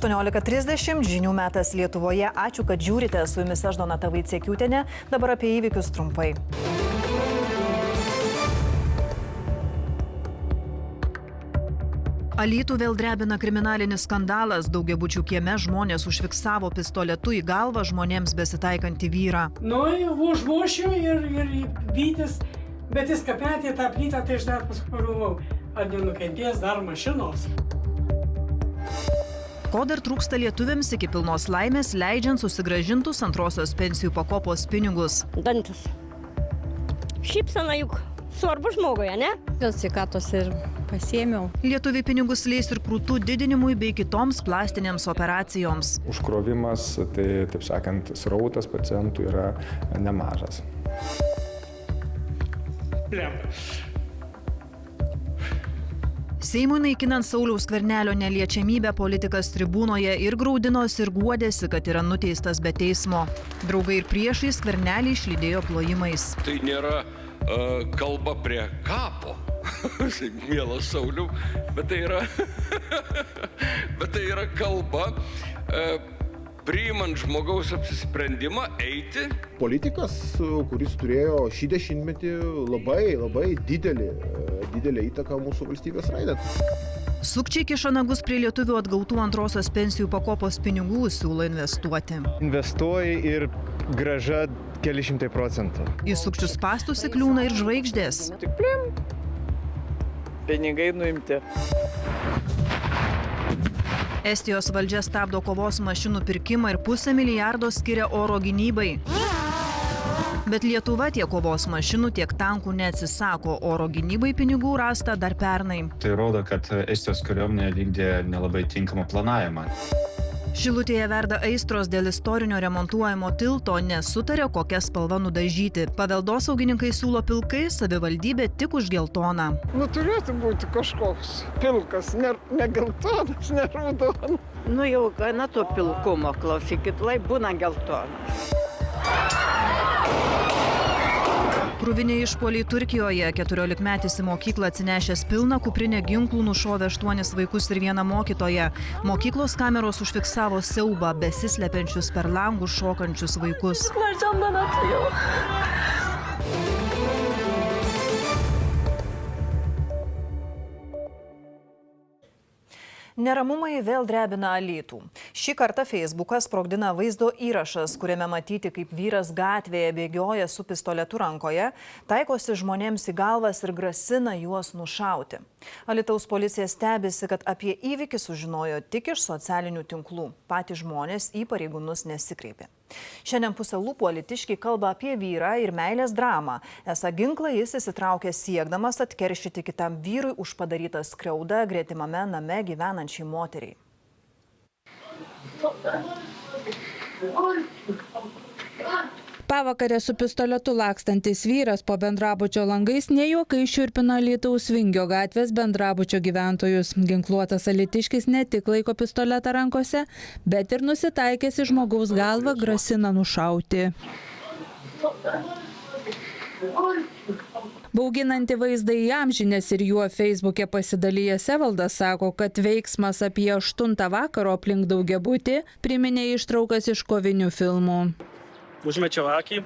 18:30 žinių metas Lietuvoje. Ačiū, kad žiūrite. Su jumis aš Donata Vaiciekiūtė. Dabar apie įvykius trumpai. Alytų vėl drebina kriminalinis skandalas. Daugiabučių kieme žmonės užfiksavo pistoletu į galvą žmonėms besitaikantį vyrą. Užmušiu ir vytis, bet jis kapetė tą plytą, tai aš dar paskui pagalvojau, ar nenukentės dar mašinos. Ko dar trūksta lietuviams iki pilnos laimės, leidžiant susigrąžintus antrosios pensijų pakopos pinigus? Dantis. Šypsena juk svarbu žmogui, ne? Dėl sveikatos ir pasiėmiau. Lietuviai pinigus leis ir krūtų didinimui bei kitoms plastinėms operacijoms. Užkrovimas, tai taip sakant, srautas pacientų yra nemažas. Seimui naikinant Sauliaus Skvernelio neliečiamybę, politikas tribūnoje ir graudinosi ir guodėsi, kad yra nuteistas be teismo. Draugai ir priešai Skvernelį išlydėjo plojimais. Tai nėra kalba prie kapo, mielas Sauliau, bet tai yra kalba priimant žmogaus apsisprendimą eiti. Politikas, kuris turėjo šį dešimtmetį labai didelę įtaką mūsų valstybės raidai. Sukčiai kiša nagus prie lietuvių atgautų antrosios pensijų pakopos pinigų, siūlo investuoti. Investuoji ir grąža keli 100%. Į sukčius spąstus įkliūna ir žvaigždės. Tik plim, pinigai nuimti. Estijos valdžia stabdo kovos mašinų pirkimą ir $500 milijardo skiria oro gynybai. Bet Lietuva tiek kovos mašinų, tiek tankų neatsisako. Oro gynybai pinigų rasta dar pernai. Tai rodo, kad Estijos kariuomenė vykdė nelabai tinkamą planavimą. Šilutėje verda aistros dėl istorinio remontuojamo tilto, nesutarė, kokią spalvą nudažyti. Paveldosaugininkai siūlo pilkai, savivaldybė tik už geltoną. Turėtų būti kažkoks pilkas, ne geltonas, ne raudonas. Jau gana to pilkumo, klausykit, lai būna geltonas. Kruviniai išpuoliai Turkijoje. 14-metis į mokyklą atsinešęs pilną kuprinę ginklų nušovė 8 vaikus ir 1 mokytoją. Mokyklos kameros užfiksavo siaubą, besislepiančius per langus šokančius vaikus. Neramumai vėl drebina Alytų. Šį kartą Facebookas sprogdina vaizdo įrašas, kuriame matyti, kaip vyras gatvėje bėgioja su pistoletu rankoje, taikosi žmonėms į galvas ir grasina juos nušauti. Alytaus policija stebisi, kad apie įvykį sužinojo tik iš socialinių tinklų. Patys žmonės į pareigūnus nesikreipė. Šiandien pusę lūpų alytiškiai kalba apie vyrą ir meilės dramą. Esą ginklą jis įsitraukė siekdamas atkeršyti kitam vyrui už padarytą skriaudą gretimame name gyvenančiai moteriai. Pavakarę su pistoletu lakstantis vyras po bendrabučio langais nejuokai šiurpino Alytaus Vingio gatvės bendrabučio gyventojus. Ginkluotas alytiškis ne tik laiko pistoletą rankose, bet ir nusitaikęs į žmogaus galvą grasina nušauti. Bauginantį vaizdą įamžinęs ir juo Facebook'e pasidalijęs Evaldas sako, kad veiksmas apie 8 vakaro aplink daugiabutį priminė ištraukas iš kovinių filmų. Užmečiau akį,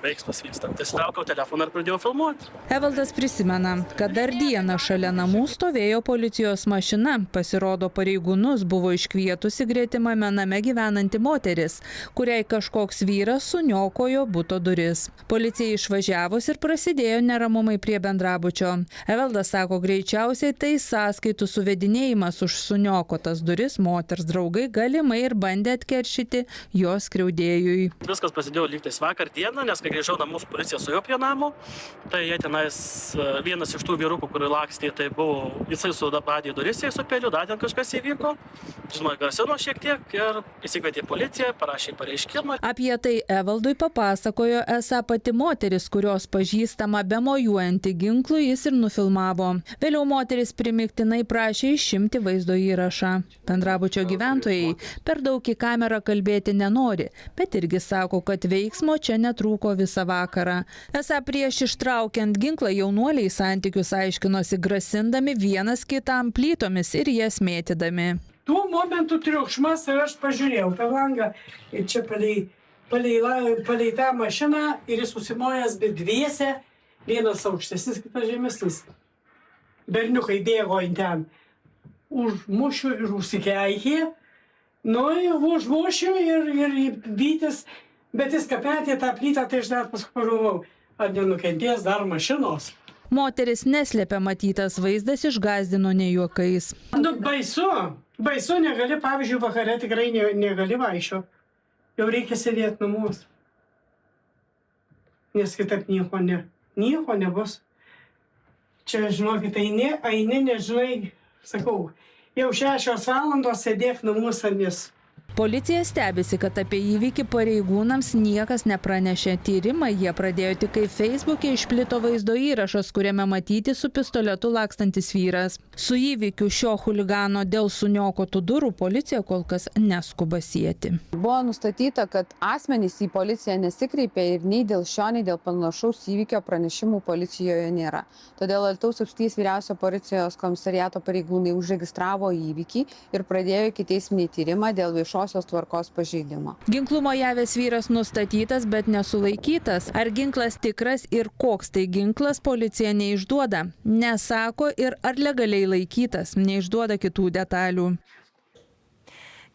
veiksmas vyksta. Ištraukiau telefoną ir pradėjau filmuoti. Evaldas prisimena, kad dar dieną šalia namų stovėjo policijos mašina. Pasirodo, pareigūnus buvo iškvietusi gretimame name gyvenanti moteris, kuriai kažkoks vyras suniokojo buto duris. Policijai išvažiavus ir prasidėjo neramumai prie bendrabučio. Evaldas sako, greičiausiai tai sąskaitų suvedinėjimas už suniokotas duris moters draugai galimai ir bandė atkeršyti jos skriaudėjui. Viskas prasidėjo lygtais vakar dieną, nes kai grįžau namų, policija suėjo prie namo, tai jie tenais vienas iš tų vyrukų, kurį lakstė, tai buvo, jisai badė duris, jie su peliu, dar ten kažkas įvyko, žinoma, grasino šiek tiek ir įsikvietė policiją, parašė pareiškimą. Apie tai Evaldui papasakojo esą pati moteris, kurios pažįstama bemojuojanti ginklų jis ir nufilmavo. Vėliau moteris primiktinai prašė išimti vaizdo įrašą. Bendrabučio gyventojai per daug į kamerą kalbėti nenori, bet irgi sako, kad veiksmo čia netrūko visą vakarą. Esą prieš ištraukiant ginklą jaunuoliai santykius aiškinosi grasindami vienas kitam plytomis ir jas mėtydami. tuo momentu triukšmas ir aš pažiūrėjau per langą ir čia palei tą mašiną ir jis susimojęs, bet dviese, vienas aukštesnis, kitas žemesnis. Berniukai bėgo į ten, užmušiu ir užsikeikė, nu ir užmušiu ir vytis, bet jis kapetė tą plytą, tai aš dar paskui pagalvojau, ar nenukentės dar mašinos. Moteris neslėpė, matytas vaizdas išgąsdino ne juokais. Nu, baisu, negali, pavyzdžiui, vakare tikrai negali vaikščio. Jau reikia sėdėti namus. Nes kitaip nieko nebus. Čia, žinokit, eini, nežinai, sakau, jau 6 valandos sėdėk namuose, nes... Policija stebisi, kad apie įvykį pareigūnams niekas nepranešė. Tyrimą jie pradėjo tik, kai Facebook'e išplito vaizdo įrašas, kuriame matyti su pistoletu lakstantis vyras. Su įvykiu šio chuligano dėl suniokotų durų policija kol kas neskuba sieti. Buvo nustatyta, kad asmenys į policiją nesikreipė ir nei dėl šio, nei dėl panašaus įvykio pranešimų policijoje nėra. Todėl Alytaus apskrities vyriausio policijos komisariato pareigūnai užregistravo įvykį ir pradėjo ikiteisminį tyrimą dėl viešos tvarkos pažeidimo. Ginklu mojavęs vyras nustatytas, bet nesulaikytas. Ar ginklas tikras ir koks tai ginklas, policija neišduoda. Nesako ir ar legaliai laikytas, neišduoda kitų detalių.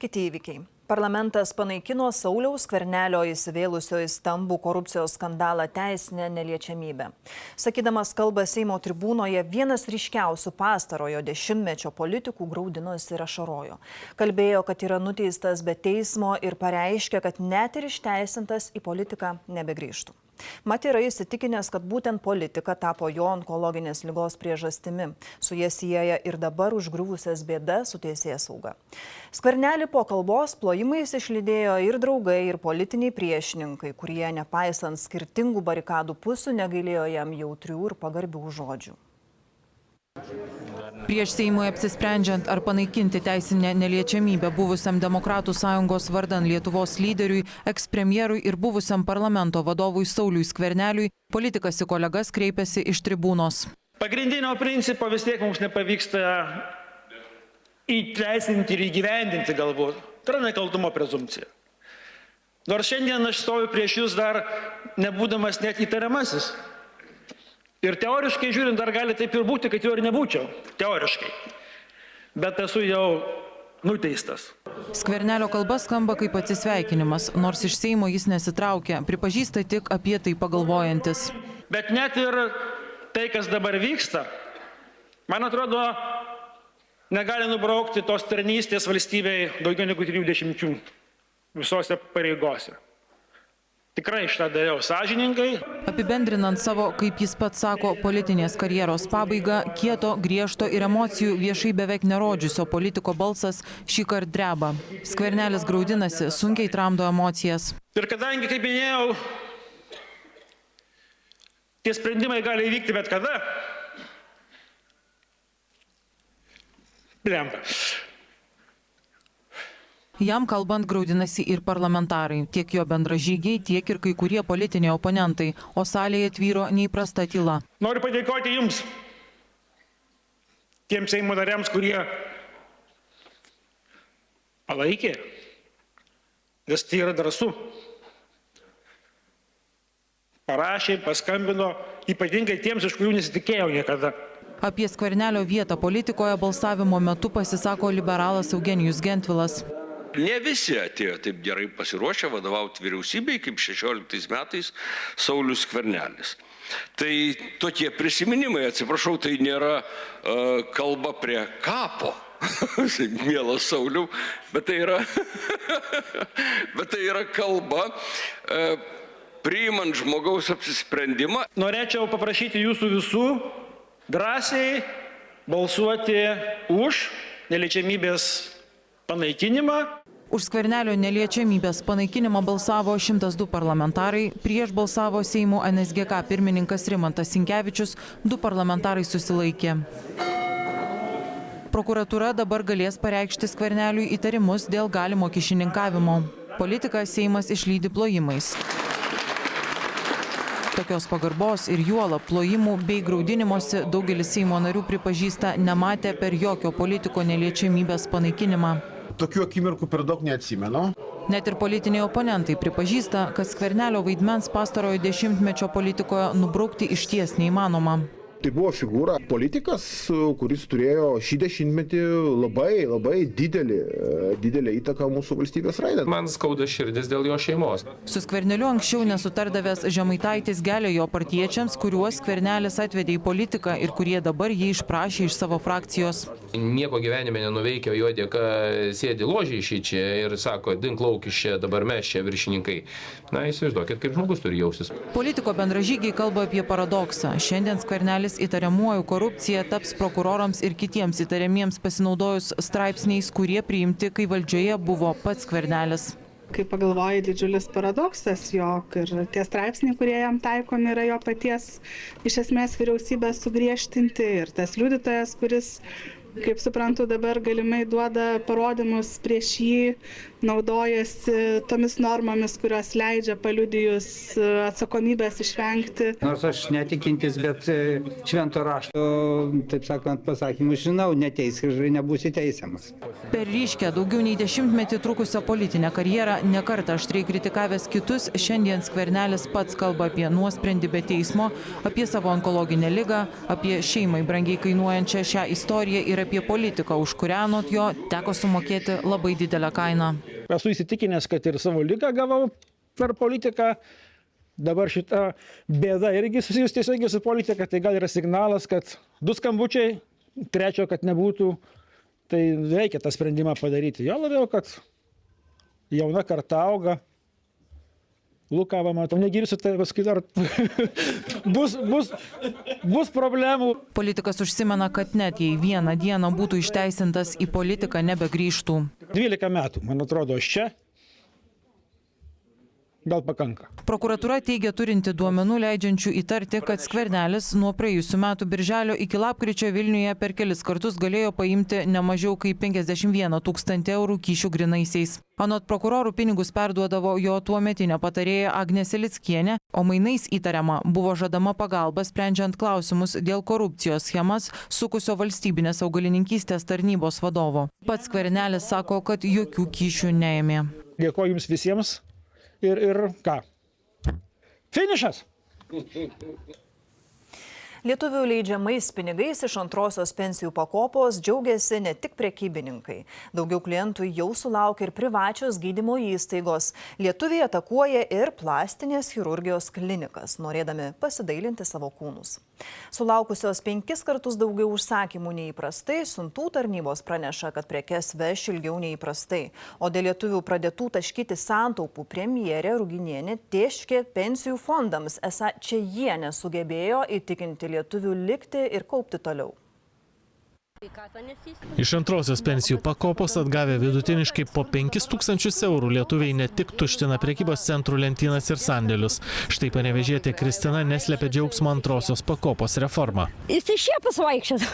Kiti įvykiai. Parlamentas panaikino Sauliaus Skvernelio įsivėlusio į stambų korupcijos skandalą teisinę neliečiamybę. Sakydamas kalbą Seimo tribūnoje, vienas ryškiausių pastarojo dešimtmečio politikų graudinosi ir ašarojo. Kalbėjo, kad yra nuteistas be teismo ir pareiškė, kad net ir išteisintas į politiką nebegrįžtų. Mat yra įsitikinęs, kad būtent politika tapo jo onkologinės ligos priežastimi. Su jie sieja ir dabar užgriuvusias bėdas su teisėsauga. Skvernelį po kalbos plojimais išlydėjo ir draugai, ir politiniai priešininkai, kurie, nepaisant skirtingų barikadų pusių, negailėjo jam jautrių ir pagarbių žodžių. Prieš Seimui apsisprendžiant ar panaikinti teisinę neliečiamybę buvusiam Demokratų sąjungos vardan Lietuvos lyderiui, ekspremjerui ir buvusiam parlamento vadovui Sauliui Skverneliui, politikas į kolegas kreipėsi iš tribūnos. Pagrindinio principo vis tiek mums nepavyksta įteisinti ir įgyvendinti galbūt. Tai yra nekaltumo prezumpcija. Nors šiandien aš stoviu prieš jūs dar nebūdamas net įtariamasis. Ir teoriškai žiūrint, dar gali taip ir būti, kad jo ir nebūčiau. Teoriškai. Bet esu jau nuteistas. Skvernelio kalba skamba kaip atsisveikinimas, nors iš Seimo jis nesitraukia, pripažįsta tik apie tai pagalvojantis. Bet net ir tai, kas dabar vyksta, man atrodo, negali nubraukti tos tarnystės valstybei daugiau negu 30 visose pareigose. Tikrai šitą dariau sąžiningai. Apibendrinant savo, kaip jis pats sako, politinės karjeros pabaigą, kieto, griežto ir emocijų viešai beveik nerodžiusio politiko balsas šįkart dreba. Skvernelis graudinasi, sunkiai tramdo emocijas. Ir kadangi, kaip minėjau, tie sprendimai gali įvykti bet kada, blemba. Jam kalbant graudinasi ir parlamentarai, tiek jo bendražygiai, tiek ir kai kurie politiniai oponentai, o salėje tvyro neįprasta tyla. Noriu padėkoti jums, tiems Seimo nariams, kurie palaikė, nes tai yra drąsu. Parašė, paskambino, ypatingai tiems, iš kurių nesitikėjau niekada. Apie Skvernelio vietą politikoje balsavimo metu pasisako liberalas Eugenijus Gentvilas. Ne visi atėjo taip gerai pasiruošę vadovauti vyriausybei, kaip 16 metais Saulius Skvernelis. Tai tokie prisiminimai, atsiprašau, tai nėra kalba prie kapo, mielas Sauliau, bet tai yra kalba priimant žmogaus apsisprendimą. Norėčiau paprašyti jūsų visų drąsiai balsuoti už neliečiamybės panaikinimą. Už Skvernelio neliečiamybės panaikinimą balsavo 102 parlamentarai, prieš balsavo Seimo NSGK pirmininkas Rimantas Sinkevičius, 2 parlamentarai susilaikė. Prokuratūra dabar galės pareikšti Skverneliui įtarimus dėl galimo kyšininkavimo. Politiką Seimas išlydi plojimais. Tokios pagarbos ir juolab plojimų bei graudinimosi daugelis Seimo narių pripažįsta nematę per jokio politiko neliečiamybės panaikinimą. Tokių akimirkų per daug neatsimenu. Net ir politiniai oponentai pripažįsta, kad Skvernelio vaidmens pastarojo dešimtmečio politikoje nubraukti išties neįmanoma. Tai buvo figūra, politikas, kuris turėjo šį dešimtmetį labai didelę įtaką mūsų valstybės raidai. Man skauda širdis dėl jo šeimos. Su Skverneliu anksčiau nesutardavęs Žemaitaitis gelė jo partiečiams, kuriuos Skvernelis atvedė į politiką ir kurie dabar jį išprašė iš savo frakcijos. Nieko gyvenime nenuveikia, jo dėka sėdi ložiai šičia ir sako, dink lauk iš čia, dabar mes čia viršininkai. Na, įsivaizduokit, kaip žmogus turi jaustis. Politiko bendražygiai kalba apie paradoksą. Šiandien Skvernelis įtariamuoju korupcija taps prokurorams ir kitiems įtariamiems pasinaudojus straipsniais, kurie priimti, kai valdžioje buvo pats Skvernelis. Kai pagalvoji, didžiulis paradoksas, jog ir tie straipsniai, kurie jam taikomi, yra jo paties iš esmės vyriausybės sugriežtinti ir tas liudytojas, kuris, kaip suprantu, dabar galimai duoda parodymus prieš jį, naudojasi tomis normomis, kurios leidžia paliudijus atsakomybės išvengti. Nors aš netikintis, bet švento rašto, taip sakant, pasakymų žinau, neteisk ir nebūsi teisiamas. Per ryškę daugiau nei dešimtmetį trukusią politinę karjerą nekartą aštriai kritikavęs kitus, šiandien Skvernelis pats kalba apie nuosprendį be teismo, apie savo onkologinę ligą, apie šeimai brangiai kainuojančią šią istoriją ir apie politiką, už kurią anot jo teko sumokėti labai didelę kainą. Esu įsitikinęs, kad ir savo ligą gavau per politiką. Dabar šita bėda irgi susijus tiesiogiai su politika, tai gal yra signalas, kad 2 skambučiai, 3 kad nebūtų, tai reikia tą sprendimą padaryti. Jo labiau, kad jauna karta auga. Luka, va, matau, negirsiu, tai paskui dar bus problemų. Politikas užsimena, kad net jei vieną dieną būtų išteisintas, į politiką nebegrįžtų. 12 metų, man atrodo, aš čia. Gal pakanka. Prokuratūra teigia turinti duomenų leidžiančių įtarti, kad Skvernelis nuo praėjusių metų birželio iki lapkričio Vilniuje per kelis kartus galėjo paimti ne mažiau kaip 51 000 eurų kyšių grynaisiais. Anot prokurorų pinigus perduodavo jo tuometinė patarėja Agnė Selickienė, o mainais įtariama buvo žadama pagalba sprendžiant klausimus dėl korupcijos schemas sukusio valstybinės augalininkystės tarnybos vadovo. Pats Skvernelis sako, kad jokių kyšių neėmė. Dėkoju jums visiems. Ir ką? Finišas! Lietuvių leidžiamais pinigais iš antrosios pensijų pakopos džiaugiasi ne tik prekybininkai. Daugiau klientų jau sulaukia ir privačios gydymo įstaigos. Lietuviai atakuoja ir plastinės chirurgijos klinikas, norėdami pasidailinti savo kūnus. Sulaukusios 5 kartus daugiau užsakymų neįprastai, siuntų tarnybos praneša, kad prekes veš ilgiau neįprastai. O dėl lietuvių pradėtų taškyti santaupų premjerė Ruginienė tėškė pensijų fondams, esą čia jie nesugebėjo įtikinti lietuvių likti ir kaupti toliau. Iš antrosios pensijų pakopos atgavę vidutiniškai po 5 000 eurų lietuviai ne tik tuština prekybos centrų lentynas ir sandėlius. Štai panevėžietė Kristina neslėpė džiaugsmo antrosios pakopos reformą. Išsišiepus vaikščias.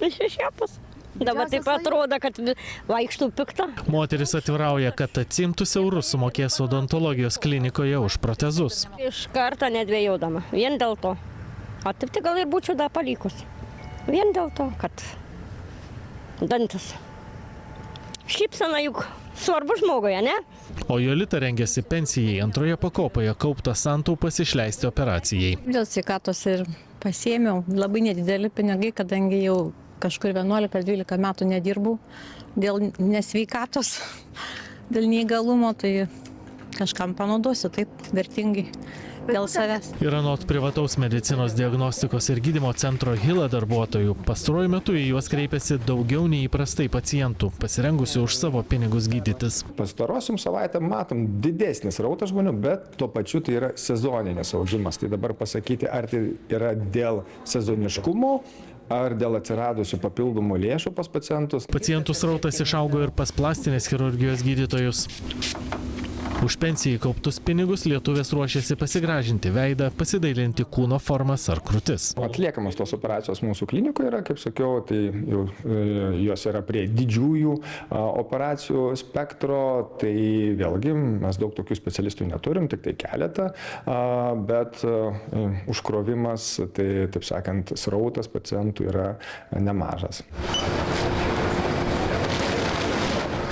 Išsišiepus. Dabar taip atrodo, kad vaikštų pikta. Moteris atvirauja, kad atsimtus eurus sumokės odontologijos klinikoje už protezus. Iš karto nedvėjodama. Vien dėl to. O taip tai gal ir būčiau dar palikus. Vien dėl to, kad dantis. Šypsena juk svarbu žmoguje, ne? O Jolita rengiasi pensijai, antroje pakopoje kauptas santaupas išleisti operacijai. Dėl sveikatos ir pasiėmiau labai nedideli pinigai, kadangi jau kažkur 11-12 metų nedirbau dėl nesveikatos, dėl neįgalumo, tai kažkam panaudosiu taip vertingai. Dėl savęs. Ir anot privataus medicinos diagnostikos ir gydymo centro Hila darbuotojų, pastaruoju metu į juos kreipiasi daugiau nei įprastai pacientų, pasirengusių už savo pinigus gydytis. Pastarosiom savaitėm matom didesnis srautas žmonių, bet tuo pačiu tai yra sezoninis augimas. Tai dabar pasakyti, ar tai yra dėl sezoniškumo, ar dėl atsiradusių papildomų lėšų pas pacientus. Pacientų srautas išaugo ir pas plastinės chirurgijos gydytojus. Už pensijai kauptus pinigus lietuvės ruošiasi pasigražinti veidą, pasidailinti kūno formas ar krūtis. Atliekamos tos operacijos mūsų klinikoje yra, kaip sakiau, tai jau jos yra prie didžiųjų operacijų spektro, tai vėlgi mes daug tokių specialistų neturim, tik tai keletą, bet užkrovimas, tai taip sakant, srautas pacientų yra nemažas.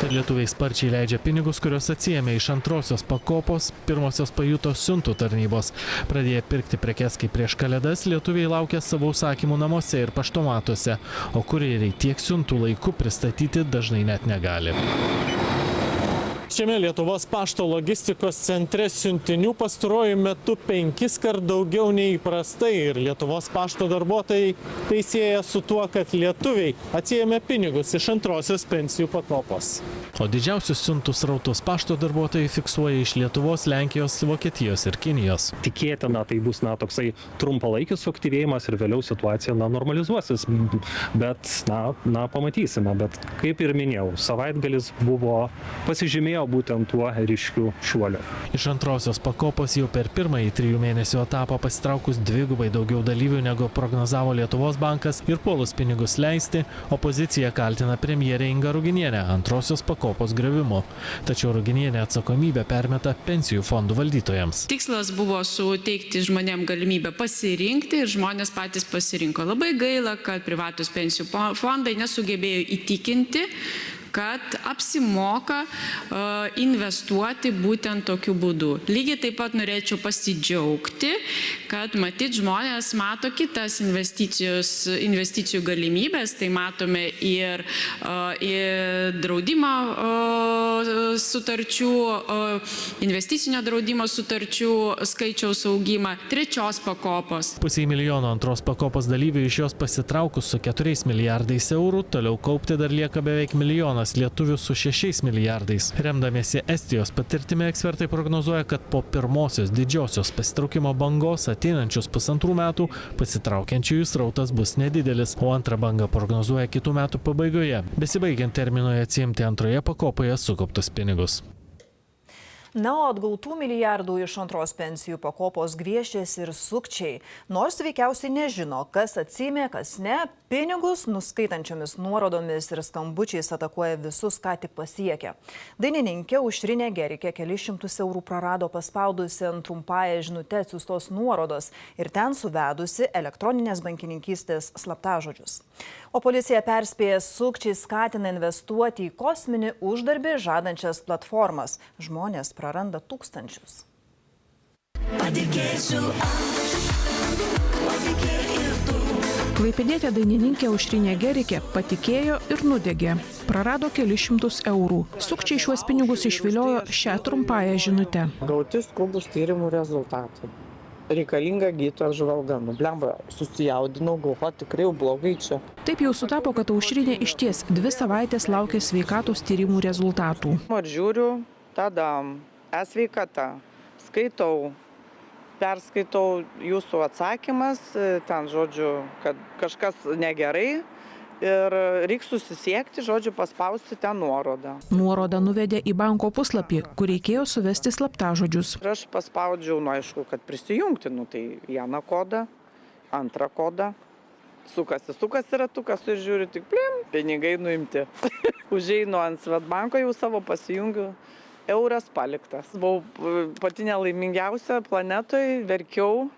Kad lietuviai sparčiai leidžia pinigus, kuriuos atsiėmė iš antrosios pakopos, pirmosios pajuto siuntų tarnybos. Pradėję pirkti prekes kaip prieš kalėdas, lietuviai laukia savo užsakymų namuose ir paštomatuose, o kurjeriai tiek siuntų laiku pristatyti dažnai net negali. Šiame Lietuvos pašto logistikos centre siuntinių pastaruoju metu 5 kart daugiau nei įprastai ir Lietuvos pašto darbuotojai tai sieja su tuo, kad lietuviai atsiėmė pinigus iš antrosios pensijų pakopos. O didžiausius siuntų srautus pašto darbuotojai fiksuoja iš Lietuvos, Lenkijos, Vokietijos ir Kinijos. Tikėtina, tai bus toksai trumpalaikis suaktyvėjimas ir vėliau situacija normalizuosis, bet pamatysime. Bet kaip ir minėjau, savaitgalis pasižymėjo būtent tuo ryškiu šuoliu. Iš antrosios pakopos jau per pirmąjį 3 mėnesių etapą pasitraukus dvigubai daugiau dalyvių negu prognozavo Lietuvos bankas ir puolus pinigus leisti, opozicija kaltina premjerę Ingą Ruginienę antrosios pakopos griovimu. Tačiau Ruginienė atsakomybę permeta pensijų fondų valdytojams. Tikslas buvo suteikti žmonėms galimybę pasirinkti ir žmonės patys pasirinko. Labai gaila, kad privatus pensijų fondai nesugebėjo įtikinti, kad apsimoka investuoti būtent tokiu būdu. Lygiai taip pat norėčiau pasidžiaugti, kad matyt žmonės mato kitas investicijų galimybės, tai matome ir draudimo sutarčių, investicinio draudimo sutarčių skaičiaus augimą, 3 pakopos. 500 000 antros pakopos dalyvių iš jos pasitraukus su 4 milijardais eurų, toliau kaupti dar lieka beveik 1 milijonas lietuvių su 6 milijardais. Remdamiesi Estijos patirtimi, ekspertai prognozuoja, kad po pirmosios didžiosios pasitraukimo bangos ateinančius 1,5 metų pasitraukiančiųjų srautas bus nedidelis, o antrą bangą prognozuoja kitų metų pabaigoje, besibaigiant terminui atsiimti antroje pakopoje sukauptus pinigus. Na, o atgautų milijardų iš antros pensijų pakopos gviešiasi ir sukčiai. Nors veikiausiai nežino, kas atsiėmė, kas ne, pinigus nuskaitančiomis nuorodomis ir skambučiais atakuoja visus, ką tik pasiekia. Dainininkė Aušrinė Gerikė kelis šimtus eurų prarado paspaudusi ant trumpąją žinutę atsiųstos nuorodos ir ten suvedusi elektroninės bankininkystės slaptažodžius. O policija perspėja, sukčiai skatina investuoti į kosminį uždarbį žadančias platformas. Žmonės praranda tūkstančius. Klaipėdietė dainininkė Aušrinė Gerikė patikėjo ir nudegė. Prarado kelis šimtus eurų. Sukčiai šiuos pinigus išviliojo šią trumpąją žinutę. Gauti skubus tyrimų rezultatai. Reikalinga gydytojo apžvalga. Blemba, susijaudinau, galvoju, tikrai jau blogai čia. Taip jau sutapo, kad Aušrinė išties 2 savaitės laukė sveikatos tyrimų rezultatų. Žiūriu, tada e-sveikata, skaitau, perskaitau jūsų atsakymas, ten žodžiu, kad kažkas negerai ir reiks susisiekti, žodžiu, paspausti ten nuorodą. Nuoroda nuvedė į banko puslapį, kur reikėjo suvesti slaptažodžius. Ir aš paspaudžiau, aišku, kad prisijungti, tai vieną kodą, antrą kodą. Sukasi ratukas ir žiūriu tik plim, pinigai nuimti. Užeinu ant Svetbanko, jau savo pasijungiu, euras paliktas. Buvau pati nelaimingiausia planetoje, verkiau.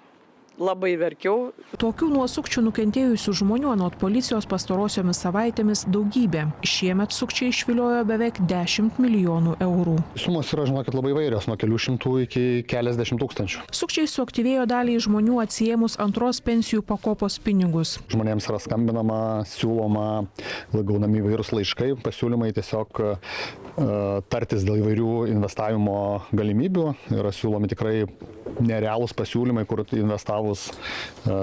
Labai verkiau. Tokių nuo sukčių nukentėjusių žmonių anot policijos pastarosiomis savaitėmis daugybė. Šiemet sukčiai išviliojo beveik 10 milijonų eurų. Sumos yra, žinokit, labai įvairios, nuo kelių šimtų iki keliasdešimt tūkstančių. Sukčiai suaktyvėjo daliai žmonių atsiėmus antros pensijų pakopos pinigus. Žmonėms yra skambinama, siūloma, gaunami įvairūs laiškai, pasiūlymai tiesiog tartis dėl įvairių investavimo galimybių. Yra siūlomi tikrai nerealūs pasiūlymai, kur investavus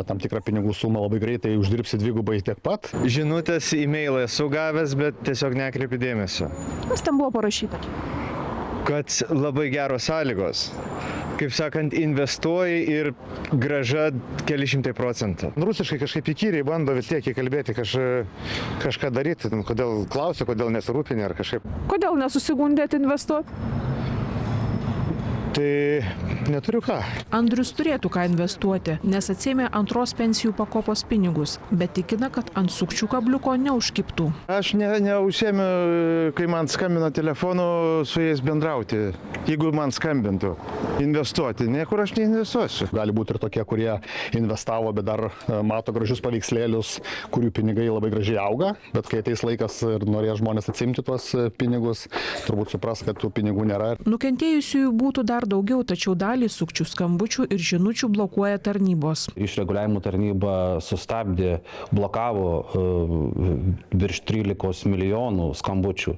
tam tikrą pinigų sumą labai greitai uždirbsi dvigubai tiek pat. Žinutės e-mailą esu gavęs, bet tiesiog nekreipiu dėmesio. Kas ten buvo parašyta? Kad labai geros sąlygos. Kaip sakant, investuoji ir grąža keli šimtai procentų. Rusiškai kažkaip įkyriai bando vis tiek įkalbėti kažką daryti. Kodėl klausia, kodėl nesirūpini ar kažkaip. Kodėl nesusigundėt investuoti? Tai neturiu ką. Andrius turėtų ką investuoti, nes atsėmė antros pensijų pakopos pinigus, bet tikina, kad ant sukčių kabliuko neužkibtų. Aš neužsiemiu, kai man skambina telefonu, su jais bendrauti. Jeigu man skambintų, investuoti, niekur aš neinvestuosiu. Gali būti ir tokie, kurie investavo, bet dar mato gražius paveikslėlius, kurių pinigai labai gražiai auga, bet kai ateis laikas ir norės žmonės atsimti tuos pinigus, turbūt supras, kad tų pinigų nėra. Nukentėjusiųjų būtų dar daugiau, tačiau dalį sukčių skambučių ir žinučių blokuoja tarnybos. Išreguliavimo tarnyba sustabdė, blokavo virš 13 milijonų skambučių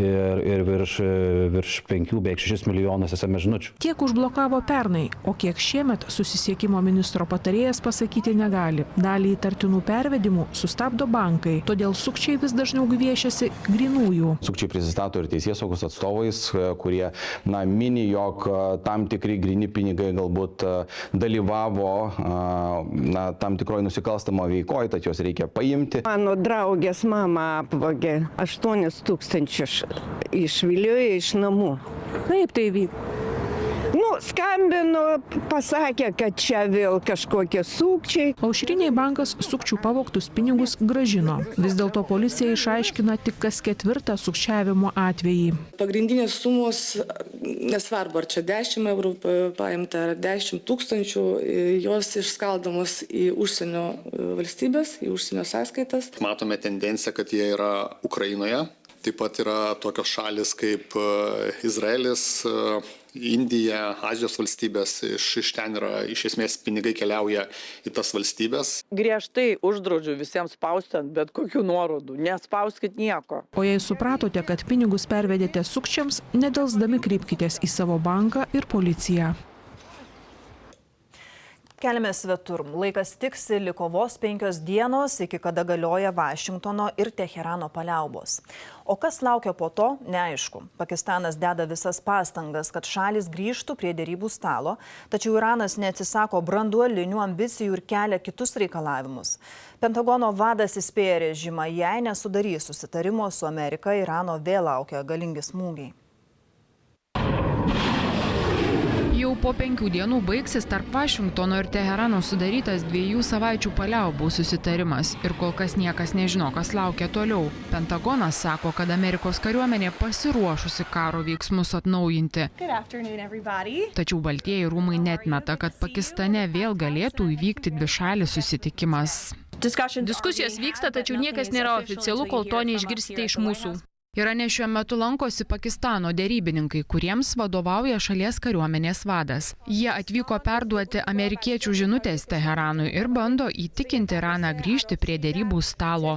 ir virš 5, beveik 6 milijonus SMS žinučių. Tiek užblokavo pernai, o kiek šiemet susisiekimo ministro patarėjas pasakyti negali. Dalį įtartinų pervedimų sustabdo bankai, todėl sukčiai vis dažniau gviešiasi grynųjų. Sukčiai prisistato ir teisėsaugos atstovais, kurie mini, jog tam tikri gryni pinigai galbūt dalyvavo tam tikroje nusikalstamo veikoje, tad juos reikia paimti. Mano draugės mama apvogė 8 000, išviliojo iš namų. Kaip tai vyko? Skambino, pasakė, kad čia vėl kažkokie sukčiai. Aušriniai bankas sukčių pavogtus pinigus gražino. Vis dėlto policija išaiškina tik kas 4 sukčiavimo atvejį. Pagrindinės sumos, nesvarbu, ar čia 10 eurų paimta, ar 10 000, jos išskaldamos į užsienio valstybės, į užsienio sąskaitas. Matome tendenciją, kad jie yra Ukrainoje. Taip pat yra tokios šalis kaip Izraelis, Indija, Azijos valstybės. Iš ten yra, iš esmės, pinigai keliauja į tas valstybės. Griežtai uždraudžiu visiems spausti ant bet kokių nuorodų. Nespauskit nieko. O jei supratote, kad pinigus pervedėte sukčiams, nedelsdami kreipkitės į savo banką ir policiją. Keliamės svetur. Laikas tiksi, liko vos 5 dienos, iki kada galioja Vašingtono ir Teherano paliaubos. O kas laukia po to, neaišku. Pakistanas deda visas pastangas, kad šalis grįžtų prie dėrybų stalo, tačiau Iranas neatsisako branduolinių ambicijų ir kelia kitus reikalavimus. Pentagono vadas įspėja režimą, jei nesudarys susitarimo su Amerika, Irano vėl laukia galingi smūgiai. Jau po 5 dienų baigsis tarp Vašingtono ir Teherano sudarytas 2 savaičių paliaubų susitarimas ir kol kas niekas nežino, kas laukia toliau. Pentagonas sako, kad Amerikos kariuomenė pasiruošusi karo veiksmus atnaujinti. Tačiau Baltieji rūmai neatmeta, kad Pakistane vėl galėtų įvykti dvišalis susitikimas. Diskusijos vyksta, tačiau niekas nėra oficialu, kol to neišgirsite iš mūsų. Irane šiuo metu lankosi Pakistano derybininkai, kuriems vadovauja šalies kariuomenės vadas. Jie atvyko perduoti amerikiečių žinutės Teheranui ir bando įtikinti Iraną grįžti prie derybų stalo.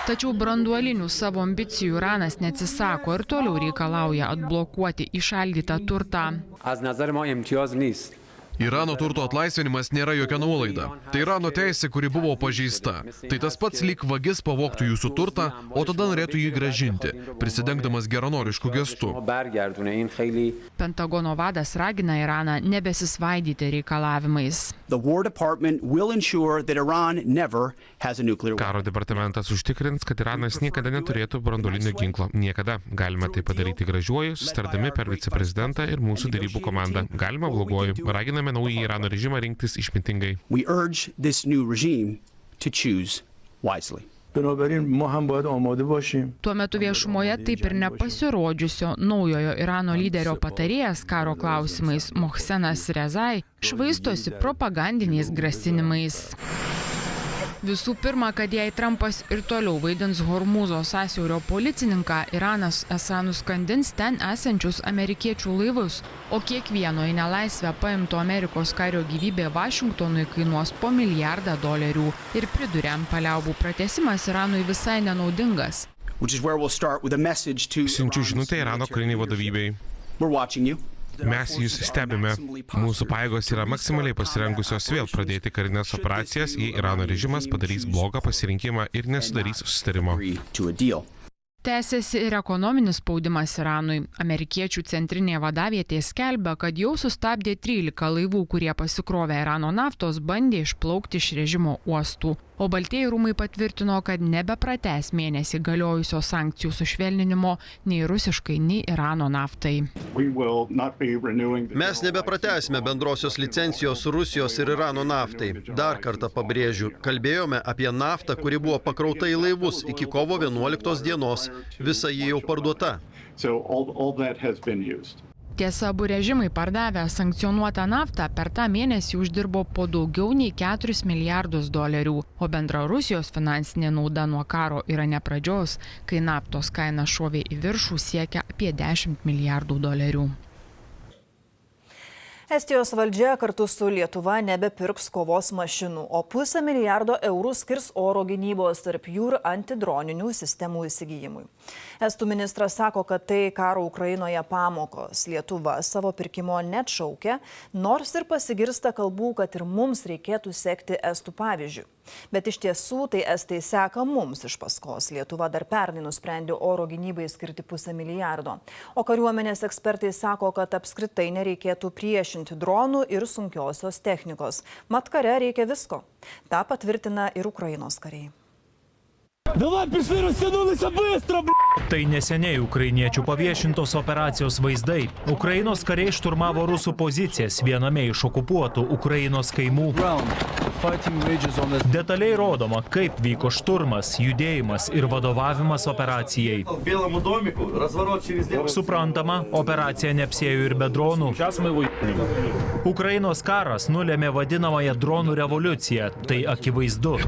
Tačiau branduolinių savo ambicijų Iranas neatsisako ir toliau reikalauja atblokuoti įšaldytą turtą. Irano turto atlaisvinimas nėra jokia nuolaida. Tai Irano teisė, kuri buvo pažeista. Tai tas pats lyg vagis pavogtų jūsų turtą, o tada norėtų jį grąžinti, prisidengdamas geranorišku gestu. Pentagono vadas ragina Iraną nebesisvaidyti reikalavimais. Karo departamentas užtikrins, kad Iranas niekada neturėtų branduolinio ginklo. Niekada. Galime tai padaryti gražiuoju, sustardami per viceprezidentą ir mūsų derybų komandą. Galima bloguoju. Raginame naują Irano režimą rinktis išmintingai. Tuo metu viešumoje taip ir nepasirodžiusio naujojo Irano lyderio patarėjas karo klausimais Mohsenas Rezai švaistosi propagandiniais grasinimais. Visų pirma, kad jei Trumpas ir toliau vaidins Hormūzo sąsiaurio policininką, Iranas esą nuskandins ten esančius amerikiečių laivus, o kiekvieno į nelaisvę paimto Amerikos kario gyvybė Vašingtonui kainuos po $1 milijardą. Ir priduria, paliaubų pratęsimas Iranui visai nenaudingas. Siunčiu žinutę Irano kariniai vadovybei. Mes jūs stebime. Mūsų pajėgos yra maksimaliai pasirengusios vėl pradėti karinės operacijas, jei Irano režimas padarys blogą pasirinkimą ir nesudarys susitarimo. Tęsiasi ir ekonominis spaudimas Iranui. Amerikiečių centrinė vadavietė skelbia, kad jau sustabdė 13 laivų, kurie pasikrovė Irano naftos, bandė išplaukti iš režimo uostų. O Baltieji rūmai patvirtino, kad nebepratęs mėnesį galiojusios sankcijų sušvelninimo nei rusiškai, nei Irano naftai. Mes nebepratęsime bendrosios licencijos Rusijos ir Irano naftai. Dar kartą pabrėžiu, kalbėjome apie naftą, kuri buvo pakrauta į laivus iki kovo 11 dienos. Visa ji jau parduota. Tiesa, abu režimai pardavę sankcionuotą naftą per tą mėnesį uždirbo po daugiau nei 4 milijardus dolerių, o bendra Rusijos finansinė nauda nuo karo Irane pradžios, kai naftos kaina šovė į viršų, siekia apie 10 milijardų dolerių. Estijos valdžia kartu su Lietuva nebepirks kovos mašinų, o $500 milijardo eurų skirs oro gynybos, tarp jų ir antidroninių sistemų įsigijimui. Estų ministras sako, kad tai karo Ukrainoje pamokos. Lietuva savo pirkimo neatšaukia, nors ir pasigirsta kalbų, kad ir mums reikėtų sekti estų pavyzdžių. Bet iš tiesų tai estai seka mums iš paskos. Lietuva dar pernai nusprendė oro gynybai skirti $500 milijardo. O kariuomenės ekspertai sako, kad apskritai nereikėtų priešinti dronų ir sunkiosios technikos. Mat kare reikia visko. Ta patvirtina ir Ukrainos kariai. Tai neseniai ukrainiečių paviešintos operacijos vaizdai. Ukrainos kariai šturmavo rusų pozicijas viename iš okupuotų Ukrainos kaimų. Detaliai rodoma, kaip vyko šturmas, judėjimas ir vadovavimas operacijai. Suprantama, operacija neapsėjo ir be dronų. Ukrainos karas nulėmė vadinamąją dronų revoliuciją. Tai akivaizdu.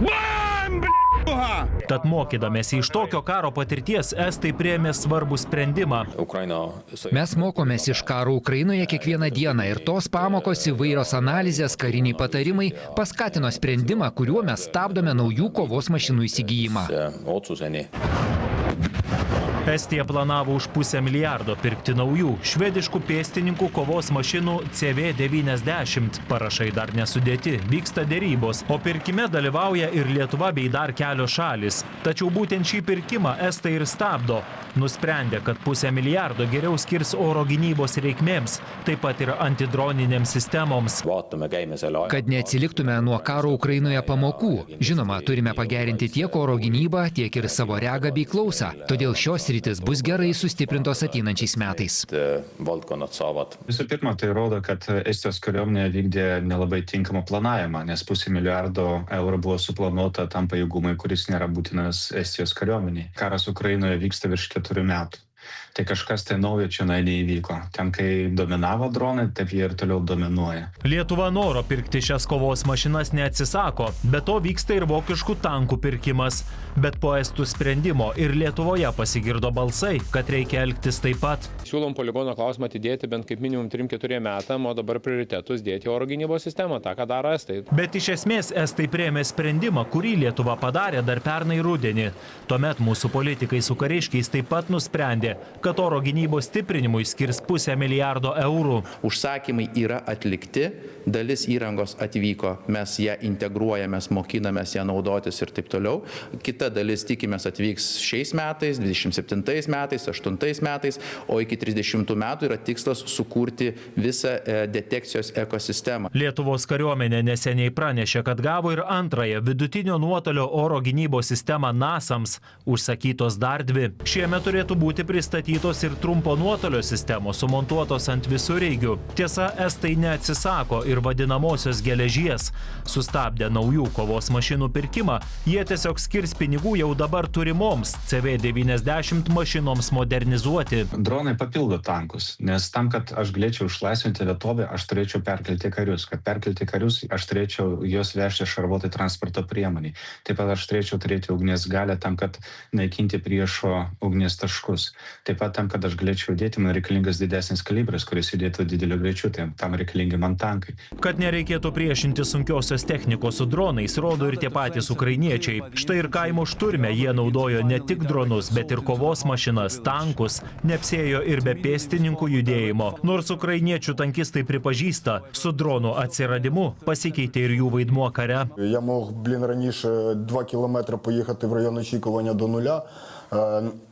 Tad mokydamėsi iš tokio karo patirties, estai priėmė svarbų sprendimą. Mes mokomės iš karo Ukrainoje kiekvieną dieną ir tos pamokos, įvairios analizės, kariniai patarimai paskatino sprendimą, kuriuo mes stabdome naujų kovos mašinų įsigijimą. Estija planavo už $500 milijardo pirkti naujų švediškų pėstininkų kovos mašinų CV-90. Parašai dar nesudėti, vyksta derybos, o pirkime dalyvauja ir Lietuva bei dar kelios šalis. Tačiau būtent šį pirkimą estai ir stabdo. Nusprendė, kad $500 milijardo geriau skirs oro gynybos reikmėms, taip pat ir antidroninėms sistemoms. Kad neatsiliktume nuo karo Ukrainoje pamokų. Žinoma, turime pagerinti tiek oro gynybą, tiek ir savo regą bei klausą. Todėl šios rytis bus gerai sustiprintos ateinančiais metais. Visų pirma, tai rodo, kad Estijos kariuomenė vykdė nelabai tinkamą planavimą, nes $500 milijardo eurų buvo suplanuota tam pajėgumui, kuris nėra būtinas Estijos kariuomeniai. Karas Ukrainoje vyksta virš 4 metų. Tai kažkas tai naujo čia neįvyko. Ten, kai dominavo dronai, taip jie ir toliau dominuoja. Lietuva noro pirkti šias kovos mašinas neatsisako, be to vyksta ir vokiškų tankų pirkimas. Bet po estų sprendimo ir Lietuvoje pasigirdo balsai, kad reikia elgtis taip pat. Siūlom poligono klausimą atidėti bent kaip minimum 3-4 metam, o dabar prioritetus dėti oro gynybos sistemą, tą, ką daro estai. Bet iš esmės estai priėmė sprendimą, kurį Lietuva padarė dar pernai rudenį. Tuomet mūsų politikai su kariškiais taip pat nusprendė, kad oro gynybos stiprinimui skirs $500 milijardo eurų. Užsakymai yra atlikti, dalis įrangos atvyko, mes ją integruojame, mokinamės ją naudotis ir taip toliau. Kita dalis tikimės atvyks šiais metais, 27 metais, 8 metais, o iki 30 metų yra tikslas sukurti visą detekcijos ekosistemą. Lietuvos kariuomenė neseniai pranešė, kad gavo ir antrąją vidutinio nuotolio oro gynybos sistemą NASAMS, užsakytos dar 2. Šiemet turėtų būti pristatytos ir trumpo nuotolio sistemos, sumontuotos ant visureigių. Tiesa, estai neatsisako ir vadinamosios geležies. Sustabdę naujų kovos mašinų pirkimą, jie tiesiog skirs pinigų jau dabar turimoms CV-90 mašinoms modernizuoti. Dronai papildo tankus, nes tam, kad aš galėčiau išlaisvinti vietovę, aš turėčiau perkelti karius. Kad perkelti karius, aš turėčiau juos vežti šarvuotai transporto priemonį. Taip pat aš turėčiau turėti ugnies galią tam, kad naikinti priešo ugnies taškus. Taip pat tam, kad aš galėčiau judėti, man reikalingas didesnis kalibras, kuris judėtų dideliu greičiu, tai tam reikalingi man tankai. Kad nereikėtų priešinti sunkiosios technikos su dronais, rodo ir tie patys ukrainiečiai. Štai ir kaimo šturme jie naudojo ne tik dronus, bet ir kovos mašinas, tankus, neapsėjo ir be pėstininkų judėjimo. Nors ukrainiečių tankistai pripažįsta, su dronų atsiradimu pasikeitė ir jų vaidmuo kare. Я мог, раніше 2 кілометри поїхати в район очікування до нуля.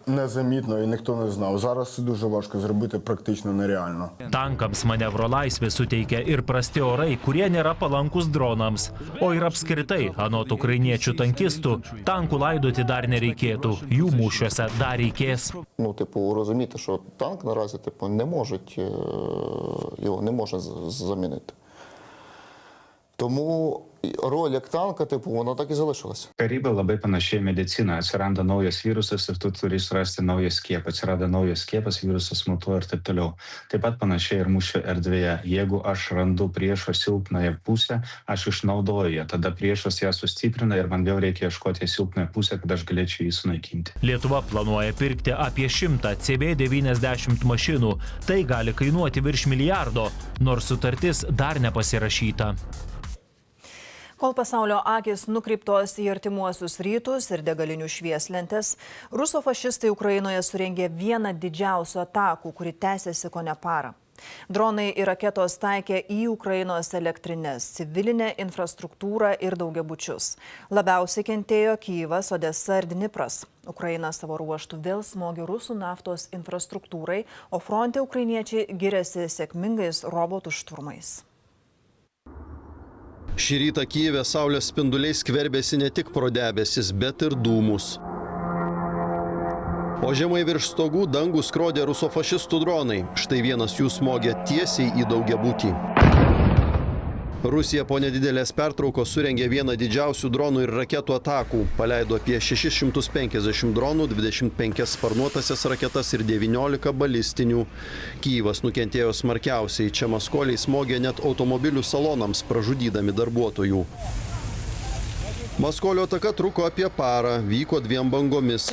незамітно і ніхто не знав. Зараз це дуже важко зробити, практично нереально. Tankams manevro laisvė suteikia ir prasti orai, kurie nėra palankus dronams. O ir apskritai, anot ukrainiečių tankistų, tankų laidoti dar nereikėtų, jų mūšiuose dar reikės. Розуміти, що танк наразі не можуть, його не можна замінити. Тому роль як танка, вона так і залишилася. Karyba labai panašiai medicina. Atsiranda naujas virusas ir tu turi surasti naują skiepą. Atsiranda naujas skiepas, virusas mutuoja ir taip toliau. Taip pat panašiai ir mūšio erdvėje. Jeigu aš randu priešo silpnąją pusę, aš išnaudoju ją. Tada priešas ją sustiprina ir man vėl reikia ieškoti silpnąją pusę, kad aš galėčiau jį sunaikinti. Lietuva planuoja pirkti apie 100 CB90 mašinų. Tai gali kainuoti virš milijardo, nors sutartis dar nepasirašyta. Kol pasaulio akis nukreiptos į artimuosius rytus ir degalinių švieslentės, rusų fašistai Ukrainoje surengė vieną didžiausių atakų, kuri tęsiasi kone parą. Dronai ir raketos taikė į Ukrainos elektrinės, civilinę infrastruktūrą ir daugiabučius. Labiausiai kentėjo Kyjivas, Odesa ir Dnipras. Ukraina savo ruožtų vėl smogė rusų naftos infrastruktūrai, o fronte ukrainiečiai giriasi sėkmingais robotų šturmais. Šį rytą Kyjive saulės spinduliai skverbėsi ne tik pro debesis, bet ir dūmus. O žemai virš stogų dangų skrodė rusofašistų dronai. Štai vienas jų smogė tiesiai į daugiabutį. Rusija po nedidelės pertraukos surengė vieną didžiausių dronų ir raketų atakų. Paleido apie 650 dronų, 25 sparnuotasias raketas ir 19 balistinių. Kyjivas nukentėjo smarkiausiai. Čia maskoliai smogė net automobilių salonams, pražudydami darbuotojų. Maskolio ataka truko apie parą, vyko 2 bangomis.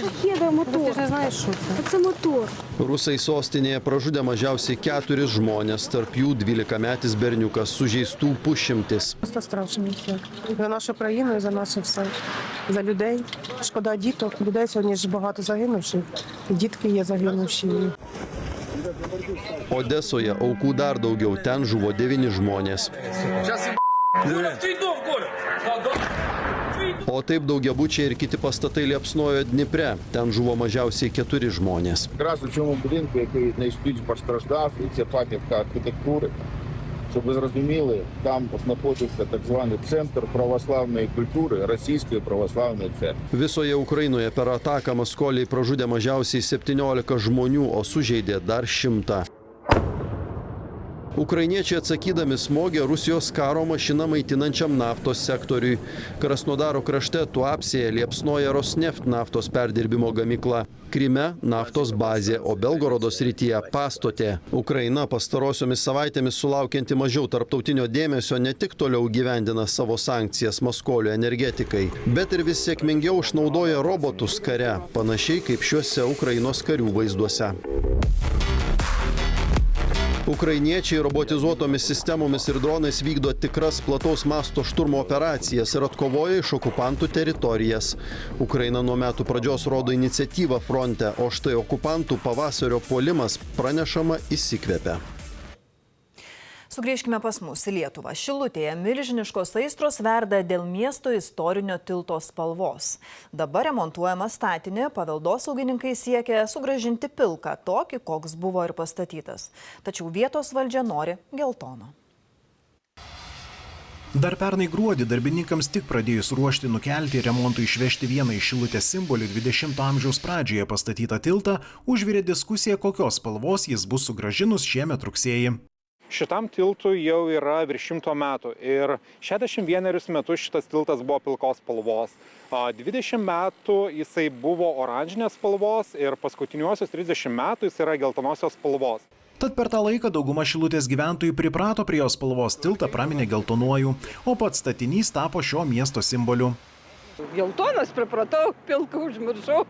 Rusai sostinėje pražudė mažiausiai 4 žmonės, tarp jų 12-metis berniukas, sužeistų pusšimtis. За нашу країну і за наше все. За людей. Шкода діток. Людей сьогодні ж багато загинувших. Дітки є загинувші. Odesoje aukų dar daugiau, ten žuvo 9 žmonės. O taip daugiabučiai ir kiti pastatai liepsnojo Dnipre. Ten žuvo mažiausiai 4 žmonės. Якраз у цьому будинку, який найбільш постраждав, і це пам'ятка архітектури, щоб ви зрозуміли, там знаходиться так званий центр православної культури, Російської православної церкви. Visoje Ukrainoje per ataką maskoliai pražudė mažiausiai 17 žmonių, o sužeidė dar 100. Ukrainiečiai atsakydami smogė Rusijos karo mašiną maitinančiam naftos sektoriui. Krasnodaro krašte Tuapsėje liepsnoja Rosneft naftos perdirbimo gamykla. Kryme naftos bazė, o Belgorodo srityje pastotė. Ukraina pastarosiomis savaitėmis sulaukianti mažiau tarptautinio dėmesio ne tik toliau gyvendina savo sankcijas Maskolio energetikai, bet ir vis sėkmingiau išnaudoja robotus kare, panašiai kaip šiuose Ukrainos karių vaizduose. Ukrainiečiai robotizuotomis sistemomis ir dronais vykdo tikras plataus masto šturmo operacijas ir atkovoja iš okupantų teritorijas. Ukraina nuo metų pradžios rodo iniciatyvą fronte, o štai okupantų pavasario puolimas pranešama įsikvepia. Sugrįžkime pas mus į Lietuvą. Šilutėje milžiniškos aistros verda dėl miesto istorinio tilto spalvos. Dabar remontuojama statinė, paveldosaugininkai siekia sugrąžinti pilką, tokį, koks buvo ir pastatytas. Tačiau vietos valdžia nori geltono. Dar pernai gruodį darbininkams tik pradėjus ruošti nukelti ir remontui išvežti vieną iš Šilutės simbolių 20 amžiaus pradžioje pastatytą tiltą, užvirė diskusija, kokios spalvos jis bus sugrąžinus šiemet rugsėjį. Šitam tiltui jau yra virš 100 metų ir 61 metus šitas tiltas buvo pilkos spalvos. 20 metų jisai buvo oranžinės spalvos ir paskutiniuosius 30 metų jis yra geltonosios spalvos. Tad per tą laiką dauguma Šilutės gyventojų priprato prie jos spalvos, tiltą praminė geltonuoju, o pats statinys tapo šio miesto simboliu. Geltonas pripratau, pilką užmiršau.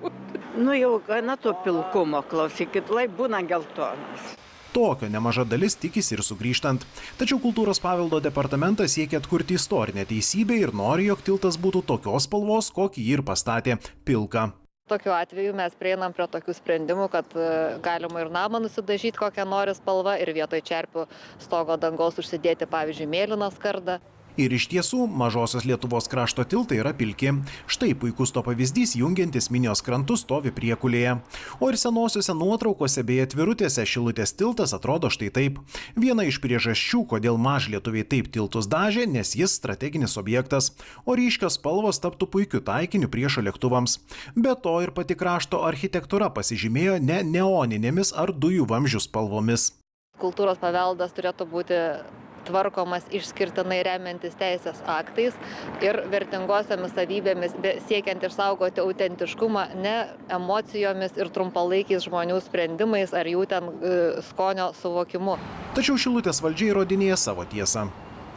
Jau gana to pilkumo, klausykit, lai būna geltonas. Tokio nemaža dalis tikisi ir sugrįžtant. Tačiau kultūros paveldo departamentas siekia atkurti istorinę teisybę ir nori, jog tiltas būtų tokios spalvos, kokį jį ir pastatė – pilka. Tokiu atveju mes prieinam prie tokių sprendimų, kad galima ir namą nusidažyti kokią nori spalvą ir vietoj čerpių stogo dangos užsidėti, pavyzdžiui, mėlyną skardą. Ir iš tiesų, mažosios Lietuvos krašto tiltai yra pilki. Štai puikus to pavyzdys jungiantis Minijos krantus stovi priekulėje. O ir senosiuose nuotraukose bei atvirutėse Šilutės tiltas atrodo štai taip. Viena iš priežasčių, kodėl mažlietuviai taip tiltus dažė, nes jis strateginis objektas, o ryškios spalvos taptų puikiu taikiniu priešo lėktuvams. Be to ir pati krašto architektūra pasižymėjo ne neoninėmis ar dujų vamzdžių spalvomis. Kultūros paveldas turėtų būti tvarkomas išskirtinai remiantis teisės aktais ir vertingosiomis savybėmis, siekiant išsaugoti autentiškumą, ne emocijomis ir trumpalaikiais žmonių sprendimais ar jų ten skonio suvokimu. Tačiau Šilutės valdžia įrodinėja savo tiesą.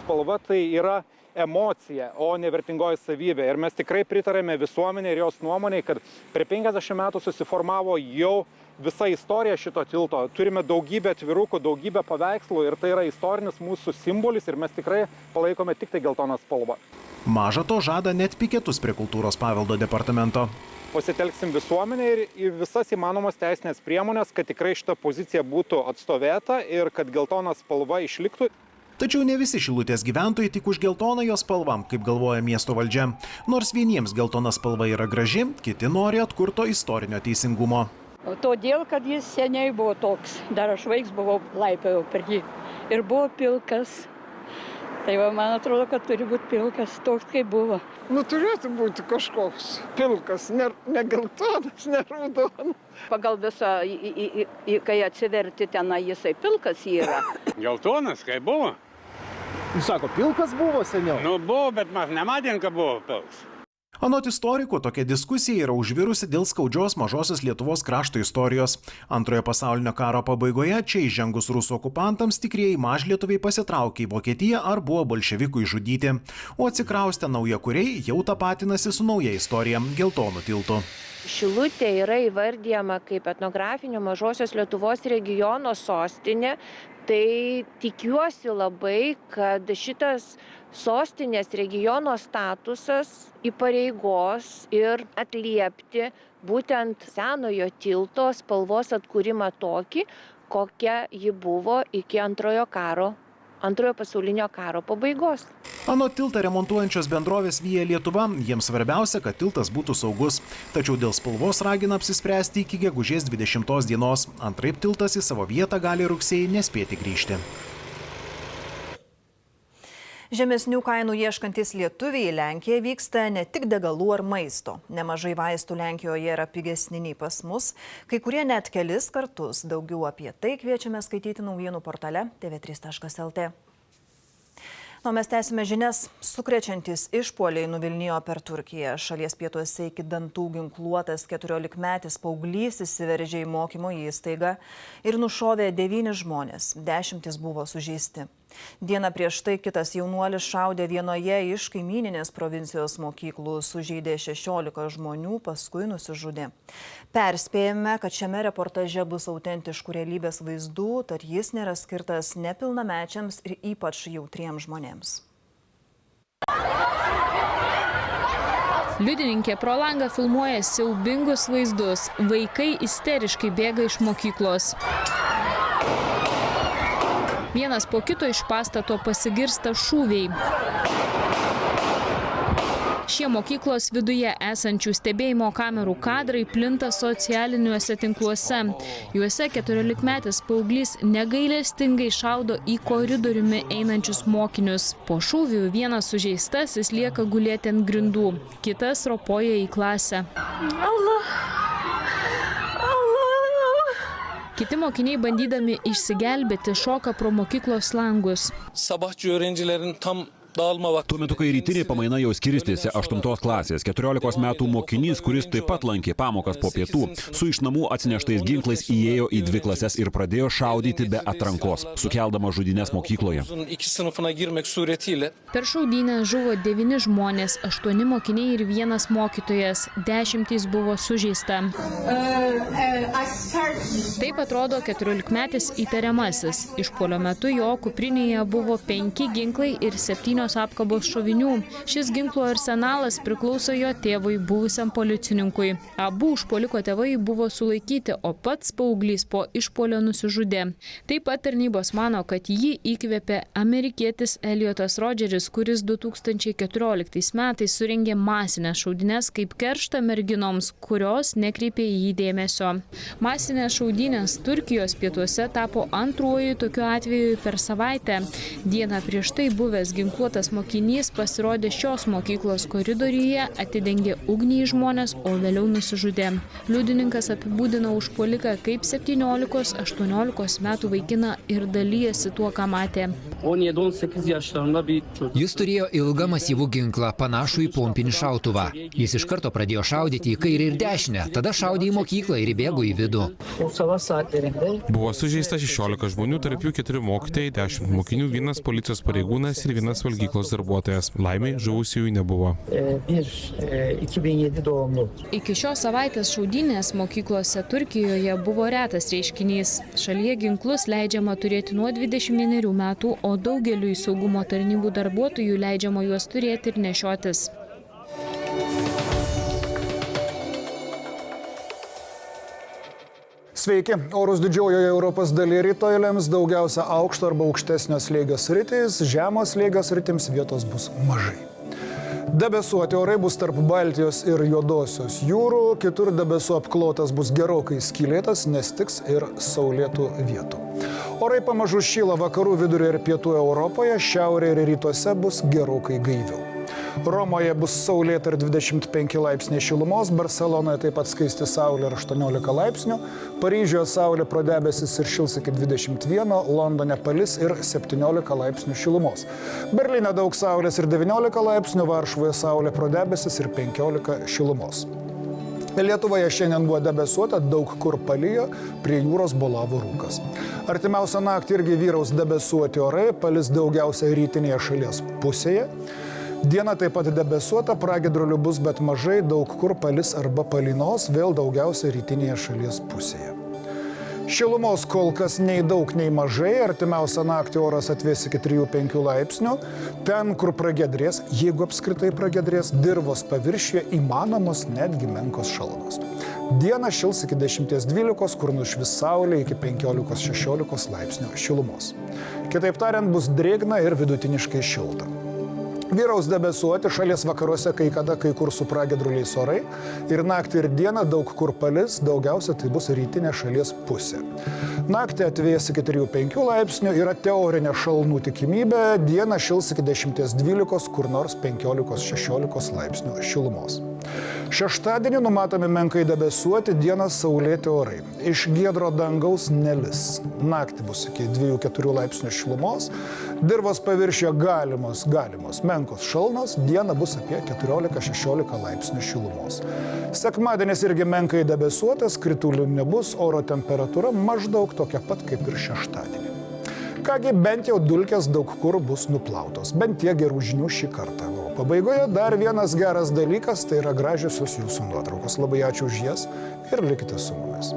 Spalva tai yra emocija, o ne vertingoji savybė. Ir mes tikrai pritarėme visuomenė ir jos nuomonė, kad per 50 metų susiformavo jau visa istorija šito tilto. Turime daugybę atvirukų, daugybę paveikslų ir tai yra istorinis mūsų simbolis ir mes tikrai palaikome tik tai geltoną spalvą. Maža to žada net piketus prie kultūros paveldo departamento. Pasitelksim visuomenę ir į visas įmanomas teisinės priemonės, kad tikrai šita pozicija būtų atstovėta ir kad geltona spalva išliktų. Tačiau ne visi Šilutės gyventojai tik už geltoną jos spalvą, kaip galvoja miesto valdžia. Nors vieniems geltona spalva yra graži, kiti nori atkurto istorinio teisingumo. Todėl, kad jis seniai buvo toks, dar aš vaiks buvau, laipiojau per jį ir buvo pilkas. Tai va, man atrodo, kad turi būti pilkas toks, kaip buvo. Turėtų būti kažkoks pilkas, ne geltonas, ne raudonas. Pagal visą, kai atsiverti tenai, jisai pilkas yra. Geltonas, kaip buvo. Sako, pilkas buvo seniau? Buvo, bet mes nematėm, kad buvo pilkas. Anot istorikų, tokia diskusija yra užvirusi dėl skaudžios mažosios Lietuvos krašto istorijos. Antrojo pasaulinio karo pabaigoje čia įžengus rusų okupantams tikrieji mažlietuviai pasitraukė į Vokietiją ar buvo bolševikų išžudyti. O atsikraustę naujakuriai jau tapatinasi su nauja istorija – geltonu tiltu. Šilutė yra įvardyjama kaip etnografinio mažosios Lietuvos regiono sostinė. Tai tikiuosi labai, kad šitas sostinės regiono statusas įpareigos ir atliepti būtent senojo tilto spalvos atkūrimą tokį, kokia ji buvo iki antrojo pasaulinio karo pabaigos. Anot tiltą remontuojančios bendrovės Via Lietuva, jiems svarbiausia, kad tiltas būtų saugus. Tačiau dėl spalvos ragina apsispręsti iki gegužės 20 dienos. Antraip tiltas į savo vietą gali rugsėjį nespėti grįžti. Žemesnių kainų ieškantys lietuviai į Lenkiją vyksta ne tik degalų ar maisto. Nemažai vaistų Lenkijoje yra pigesni nei pas mus, kai kurie net kelis kartus. Daugiau apie tai kviečiame skaityti naujienų portale tv3.lt. Mes tęsime žinias. Sukrečiantis išpuoliai nuvilnijo per Turkiją. Šalies pietuose iki dantų ginkluotas 14-metis paauglys įsiveržė į mokymo įstaigą ir nušovė 9 žmonės. 10 buvo sužeisti. Dieną prieš tai kitas jaunuolis šaudė vienoje iš kaimyninės provincijos mokyklų, sužeidė 16 žmonių, paskui nusižudė. Perspėjame, kad šiame reportaže bus autentiškų realybės vaizdų, tad jis nėra skirtas nepilnamečiams ir ypač jautriems žmonėms. Liudininkė pro langą filmuoja siaubingus vaizdus. Vaikai isteriškai bėga iš mokyklos. Vienas po kito iš pastato pasigirsta šūviai. Šie mokyklos viduje esančių stebėjimo kamerų kadrai plinta socialiniuose tinkluose. Juose 14-metis paauglys negailestingai šaudo į koridoriumi einančius mokinius. Po šūvių vienas sužeistasis lieka gulėti ant grindų, kitas ropoja į klasę. Kiti mokiniai bandydami išsigelbėti šoka pro mokyklos langus. Tuo metu, kai rytinė pamaina jau skirstėsi 8 klasės, 14 metų mokinys, kuris taip pat lankė pamokas po pietų, su iš namų atsineštais ginklais įėjo į 2 klases ir pradėjo šaudyti be atrankos, sukeldama žudynes mokykloje. Per šaudynes žuvo 9 žmonės, 8 mokiniai ir 1 mokytojas, 10 buvo sužeista. Taip atrodo 14-metis įtariamasis. Išpuolio metu jo kuprinėje buvo 5 ginklai ir 7 septynios apkabos šovinių. Šis ginklo arsenalas priklauso jo tėvui, buvusiam policininkui. Abu užpuoliko tėvai buvo sulaikyti, o pats paauglys po išpuolio nusižudė. Taip pat tarnybos mano, kad jį įkvėpė amerikietis Eliotas Rodžeris, kuris 2014 metais surengė masinės šaudynes kaip kerštą merginoms, kurios nekreipė į jį dėmesio. Masinės šaudynės Turkijos pietuose tapo antruoju tokiu atveju per savaitę. Dieną prieš tai buvęs ginkluotas mokinys pasirodė šios mokyklos koridoriuje, atidengė ugnį į žmones, o vėliau nusižudė. Liudininkas apibūdino užpuoliką kaip 17-18 metų vaikiną ir dalijasi tuo, ką matė. Jis turėjo ilgą masyvų ginklą, panašų į pompinį šautuvą. Jis iš karto pradėjo šaudyti į kairę ir dešinę, tada šaudė į mokyklą ir įbėgo į vidų. Buvo sužeista 16 žmonių, tarp jų 4 mokytojai, 10 mokinių, 1 policijos pareigūnas ir 1 valgyklos darbuotojas. Laimiai žuvusiųjų nebuvo. Iki šios savaitės šaudynės mokyklose Turkijoje buvo retas reiškinys. Šalyje ginklus leidžiama turėti nuo 21 metų, o daugeliui saugumo tarnybų darbuotojų leidžiama juos turėti ir nešiotis. Sveiki, orus didžiojoje Europos dalyje rytoj lems daugiausia aukšto arba aukštesnio slėgio sritys, žemo slėgio sritims vietos bus mažai. Debesuoti orai bus tarp Baltijos ir Juodosios jūrų, kitur debesų apklotas bus gerokai skylėtas, nestiks ir saulėtų vietų. Orai pamažu šyla vakarų, vidurio ir pietų Europoje, šiaurėje ir rytuose bus gerokai gaiviau. Romoje bus saulėta ir 25 laipsniai šilumos, Barcelonoje taip pat skaisti saulė ir 18 laipsnių, Paryžiuje saulė pro debesis ir šils iki 21, Londone palis ir 17 laipsnių šilumos. Berlyne daug saulės ir 19 laipsnių, Varšuvoje saulė pro debesis ir 15 šilumos. Lietuvoje šiandien buvo debesuota, daug kur palijo, prie jūros bolavo rūkas. Artimiausią naktį irgi vyraus debesuoti orai, palis daugiausia rytinėje šalies pusėje. Diena taip pat debesuota, pragiedrulių bus, bet mažai, daug kur palis arba palynos, vėl daugiausia rytinėje šalies pusėje. Šilumos kol kas nei daug, nei mažai, artimiausią naktį oras atvės iki 3-5 laipsnių. Ten, kur pragiedrės, jeigu apskritai pragiedrės, dirvos paviršiuje įmanomos netgi menkos šalnos. Dieną šils iki 10-12, kur nušvis saulė iki 15-16 laipsnių šilumos. Kitaip tariant, bus drėgna ir vidutiniškai šilta. Vyraus debesuoti, šalies vakaruose kai kada kai kur su pragiedruliais orai ir naktį ir dieną daug kur palis, daugiausia tai bus rytinė šalies pusė. Naktį atvės iki 3-5 laipsnių, yra teorinė šalnų tikimybė, dieną šils iki 10-12, kur nors 15-16 laipsnių šilumos. Šeštadienį numatomi menkai debesuoti, dieną saulėti orai. Iš giedro dangaus nelis. Naktį bus iki 2-4 laipsnių šilumos, dirvos paviršiuje galimos menkos šalnos, diena bus apie 14-16 laipsnių šilumos. Sekmadienis irgi menkai debesuotas, kritulių nebus, oro temperatūra maždaug tokia pat kaip ir šeštadienį. Kągi, bent jau dulkės daug kur bus nuplautos, bent tiek gerų žinių šį kartą. O pabaigoje dar vienas geras dalykas, tai yra gražiosios jūsų nuotraukos. Labai ačiū už jas ir likite su mumis.